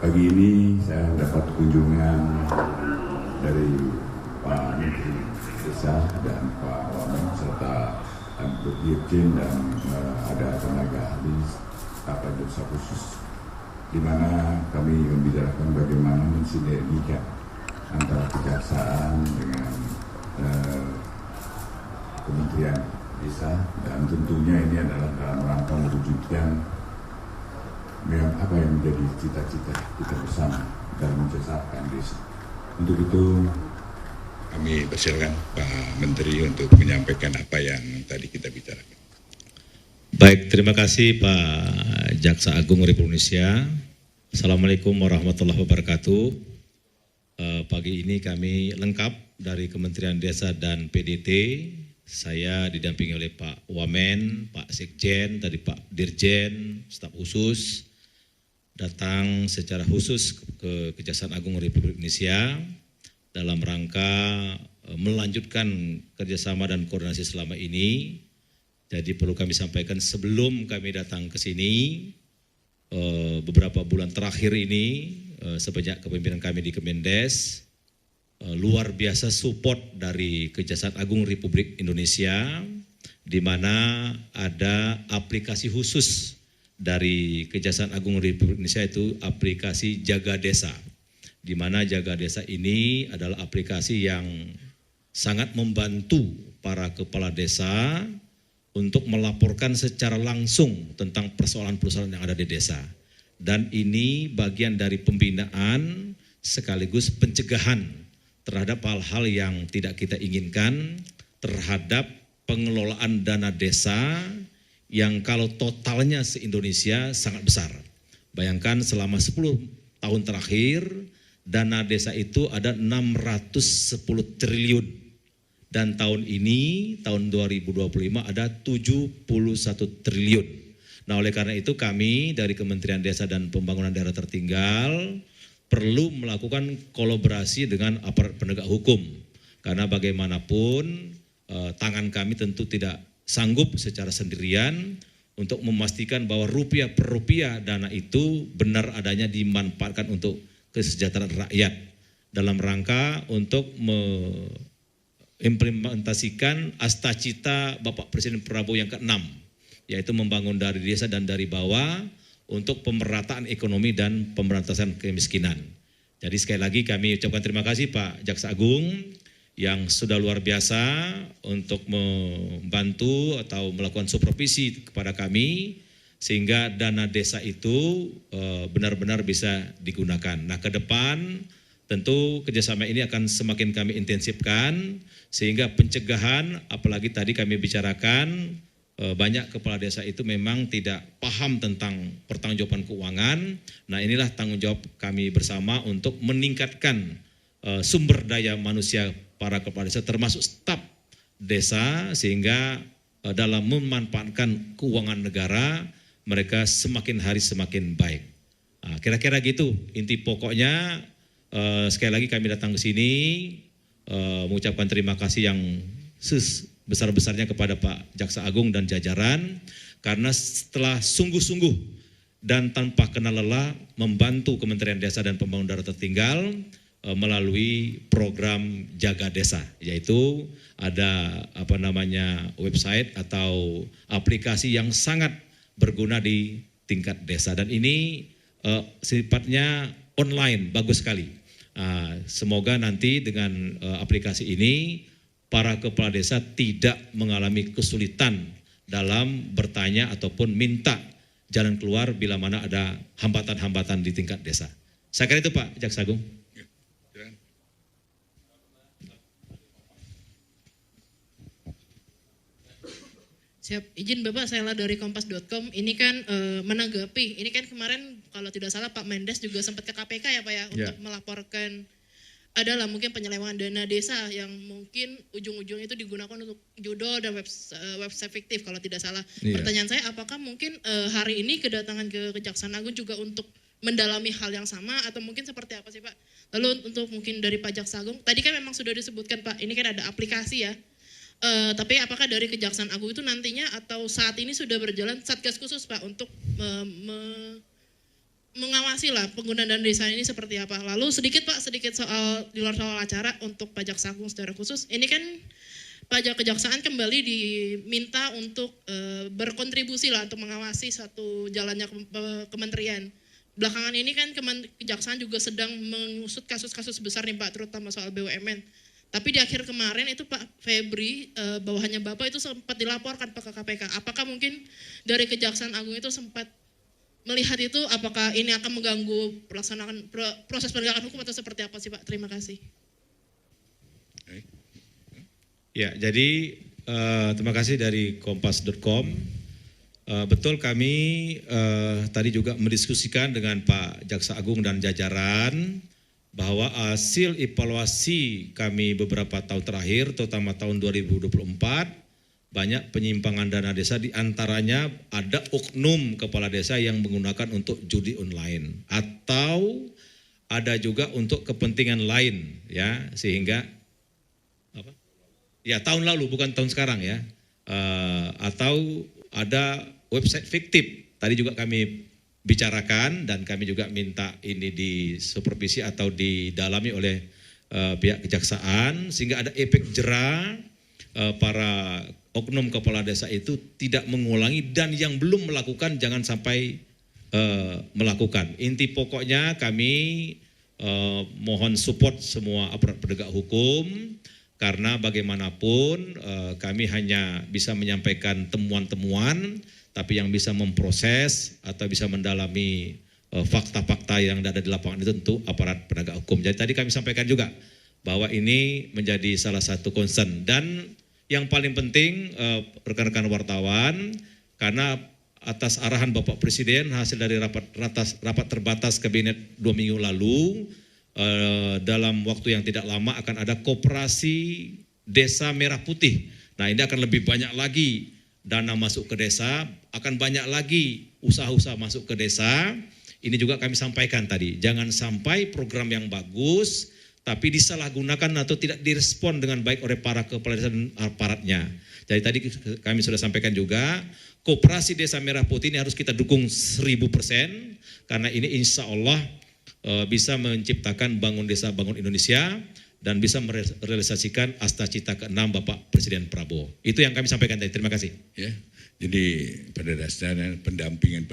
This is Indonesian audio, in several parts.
Pagi ini saya dapat kunjungan dari Pak Menteri Desa dan Pak Wamen serta Dirjen dan ada tenaga ahli desa khusus, di mana kami membicarakan bagaimana mensinergikan antara kejaksaan dengan Kementerian Desa, dan tentunya ini adalah dalam rangka mewujudkan apa yang menjadi cita-cita kita bersama dalam mencetakkan desa. Untuk itu kami persilakan Pak Menteri untuk menyampaikan apa yang tadi kita bicarakan. Baik, terima kasih Pak Jaksa Agung Republik Indonesia. Assalamualaikum warahmatullahi wabarakatuh. Pagi ini kami lengkap dari Kementerian Desa dan PDT. Saya didampingi oleh Pak Wamen, Pak Sekjen, tadi Pak Dirjen, staf khusus, datang secara khusus ke Kejaksaan Agung Republik Indonesia dalam rangka melanjutkan kerjasama dan koordinasi selama ini. Jadi perlu kami sampaikan sebelum kami datang ke sini, beberapa bulan terakhir ini, sebanyak kepemimpinan kami di Kemendes, luar biasa support dari Kejaksaan Agung Republik Indonesia, di mana ada aplikasi khusus dari Kejaksaan Agung Republik Indonesia, itu aplikasi Jaga Desa, di mana Jaga Desa ini adalah aplikasi yang sangat membantu para kepala desa untuk melaporkan secara langsung tentang persoalan-persoalan yang ada di desa. Dan ini bagian dari pembinaan sekaligus pencegahan terhadap hal-hal yang tidak kita inginkan, terhadap pengelolaan dana desa yang kalau totalnya se-Indonesia sangat besar. Bayangkan selama 10 tahun terakhir, dana desa itu ada 610 triliun. Dan tahun ini, tahun 2025 ada 71 triliun. Nah, oleh karena itu kami dari Kementerian Desa dan Pembangunan Daerah Tertinggal perlu melakukan kolaborasi dengan aparat penegak hukum. Karena bagaimanapun tangan kami tentu tidak sanggup secara sendirian untuk memastikan bahwa rupiah per rupiah dana itu benar adanya dimanfaatkan untuk kesejahteraan rakyat dalam rangka untuk mengimplementasikan astacita Bapak Presiden Prabowo yang ke-6, yaitu membangun dari desa dan dari bawah untuk pemerataan ekonomi dan pemberantasan kemiskinan. Jadi sekali lagi kami ucapkan terima kasih Pak Jaksa Agung yang sudah luar biasa untuk membantu atau melakukan supervisi kepada kami sehingga dana desa itu benar-benar bisa digunakan. Nah, ke depan tentu kerjasama ini akan semakin kami intensifkan sehingga pencegahan, apalagi tadi kami bicarakan banyak kepala desa itu memang tidak paham tentang pertanggungjawaban keuangan. Nah, inilah tanggung jawab kami bersama untuk meningkatkan sumber daya manusia para kepala desa termasuk staf desa sehingga dalam memanfaatkan keuangan negara mereka semakin hari semakin baik. Nah, kira-kira gitu inti pokoknya. Sekali lagi kami datang ke sini mengucapkan terima kasih yang besar-besarnya kepada Pak Jaksa Agung dan jajaran karena setelah sungguh-sungguh dan tanpa kenal lelah membantu Kementerian Desa dan Pembangunan Daerah Tertinggal melalui program Jaga Desa, yaitu ada website atau aplikasi yang sangat berguna di tingkat desa dan ini sifatnya online, bagus sekali. Semoga nanti dengan aplikasi ini para kepala desa tidak mengalami kesulitan dalam bertanya ataupun minta jalan keluar bila mana ada hambatan-hambatan di tingkat desa. Saya kira itu Pak Jaksa Agung. Siap, izin Bapak, saya dari kompas.com. Ini kan menanggapi, ini kan kemarin kalau tidak salah Pak Mendes juga sempat ke KPK ya Pak ya, untuk melaporkan adalah mungkin penyelewengan dana desa yang mungkin ujung-ujungnya itu digunakan untuk judol dan website fiktif kalau tidak salah. Pertanyaan saya, apakah mungkin hari ini kedatangan ke Kejaksaan Agung juga untuk mendalami hal yang sama atau mungkin seperti apa sih Pak? Lalu untuk mungkin dari Pak Jaksa Agung, tadi kan memang sudah disebutkan Pak, ini kan ada aplikasi ya. Tapi apakah dari Kejaksaan Agung itu nantinya atau saat ini sudah berjalan satgas khusus Pak untuk mengawasi lah penggunaan dana desa ini seperti apa. Lalu sedikit soal di luar soal acara untuk pajak Agung secara khusus. Ini kan pajak kejaksaan kembali diminta untuk berkontribusi lah untuk mengawasi satu jalannya kementerian. Belakangan ini kan kejaksaan juga sedang mengusut kasus-kasus besar nih Pak, terutama soal BUMN. Tapi di akhir kemarin itu Pak Febri, bawahannya Bapak itu sempat dilaporkan ke KPK. Apakah mungkin dari Kejaksaan Agung itu sempat melihat itu, apakah ini akan mengganggu pelaksanaan proses penegakan hukum atau seperti apa sih Pak? Terima kasih. Ya, jadi terima kasih dari kompas.com. Betul, kami tadi juga mendiskusikan dengan Pak Jaksa Agung dan jajaran bahwa hasil evaluasi kami beberapa tahun terakhir, terutama tahun 2024, banyak penyimpangan dana desa, diantaranya ada oknum kepala desa yang menggunakan untuk judi online atau ada juga untuk kepentingan lain, ya, sehingga apa? Ya, tahun lalu bukan tahun sekarang ya, atau ada website fiktif. Tadi juga kami bicarakan dan kami juga minta ini disupervisi atau didalami oleh pihak kejaksaan sehingga ada efek jera para oknum kepala desa itu tidak mengulangi dan yang belum melakukan jangan sampai melakukan. Inti pokoknya kami mohon support semua aparat penegak hukum karena bagaimanapun kami hanya bisa menyampaikan temuan-temuan, tapi yang bisa memproses atau bisa mendalami fakta-fakta yang ada di lapangan itu tentu aparat penegak hukum. Jadi tadi kami sampaikan juga bahwa ini menjadi salah satu concern dan yang paling penting rekan-rekan wartawan, karena atas arahan Bapak Presiden hasil dari rapat terbatas kabinet 2 minggu lalu, dalam waktu yang tidak lama akan ada koperasi desa merah putih. Nah, ini akan lebih banyak lagi dana masuk ke desa, akan banyak lagi usaha-usaha masuk ke desa. Ini juga kami sampaikan tadi, jangan sampai program yang bagus tapi disalahgunakan atau tidak direspon dengan baik oleh para kepala desa dan aparatnya. Jadi tadi kami sudah sampaikan juga, koperasi Desa Merah Putih ini harus kita dukung 1000%, karena ini insya Allah bisa menciptakan bangun desa, bangun Indonesia, dan bisa merealisasikan Asta-Cita ke-6 Bapak Presiden Prabowo. Itu yang kami sampaikan tadi, terima kasih. Ya, jadi pada dasarnya pendampingan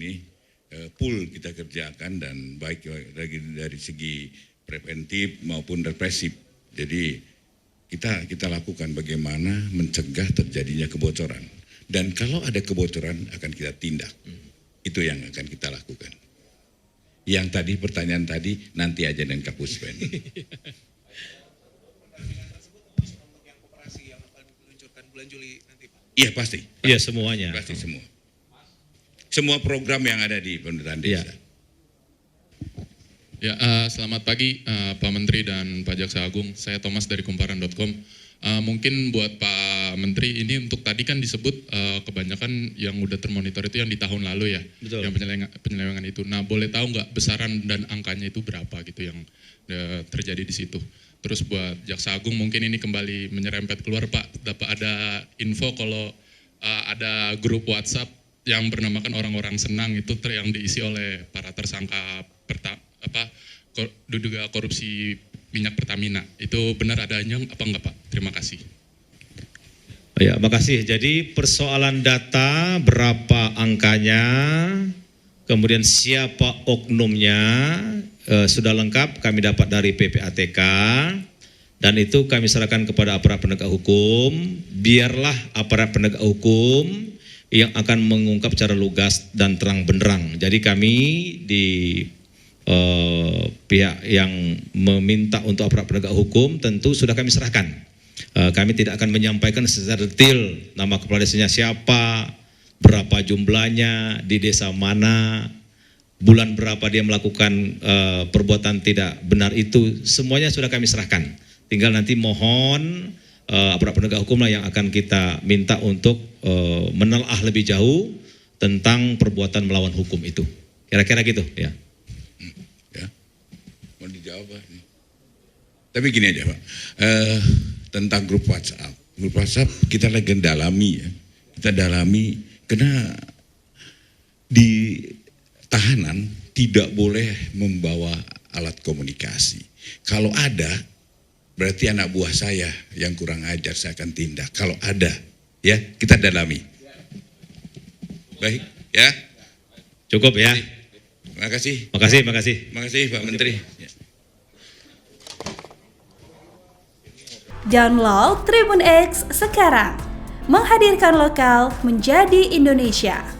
ini full kita kerjakan dan baik dari segi preventif maupun represif. Jadi kita lakukan bagaimana mencegah terjadinya kebocoran. Dan kalau ada kebocoran akan kita tindak. Itu yang akan kita lakukan. Yang tadi pertanyaan tadi nanti aja dengan Kapus Pen. Iya pasti. Iya semuanya. Pasti semua. Semua program yang ada di pemerintahan desa. Ya. Ya, selamat pagi Pak Menteri dan Pak Jaksa Agung. Saya Thomas dari Kumparan.com. Mungkin buat Pak Menteri ini untuk tadi kan disebut kebanyakan yang udah termonitor itu yang di tahun lalu ya, betul, yang penyelewengan itu. Nah, boleh tahu nggak besaran dan angkanya itu berapa gitu yang terjadi di situ? Terus buat Jaksa Agung mungkin ini kembali menyerempet keluar Pak, dapat ada info kalau ada grup WhatsApp yang bernamakan Orang-Orang Senang itu yang diisi oleh para tersangka diduga korupsi minyak Pertamina. Itu benar adanya apa enggak Pak? Terima kasih. Ya, makasih. Jadi persoalan data berapa angkanya, kemudian siapa oknumnya sudah lengkap kami dapat dari PPATK dan itu kami serahkan kepada aparat penegak hukum. Biarlah aparat penegak hukum yang akan mengungkap secara lugas dan terang benderang. Jadi kami di pihak yang meminta untuk aparat penegak hukum tentu sudah kami serahkan. Kami tidak akan menyampaikan secara detail nama kepala desanya siapa, berapa jumlahnya, di desa mana, bulan berapa dia melakukan perbuatan tidak benar itu, semuanya sudah kami serahkan. Tinggal nanti mohon aparat penegak hukum lah yang akan kita minta untuk menelaah lebih jauh tentang perbuatan melawan hukum itu. Kira-kira gitu ya. Mau dijawab Pak? Tapi gini aja Pak, tentang grup WhatsApp. Grup WhatsApp kita lagi dalami ya. Kita dalami karena di tahanan tidak boleh membawa alat komunikasi. Kalau ada, berarti anak buah saya yang kurang ajar, saya akan tindak. Kalau ada, ya kita dalami. Baik, ya. Cukup ya. Terima kasih. Makasih, makasih. Terima kasih Pak Menteri. Ya. Download Tribun X sekarang, menghadirkan lokal menjadi Indonesia.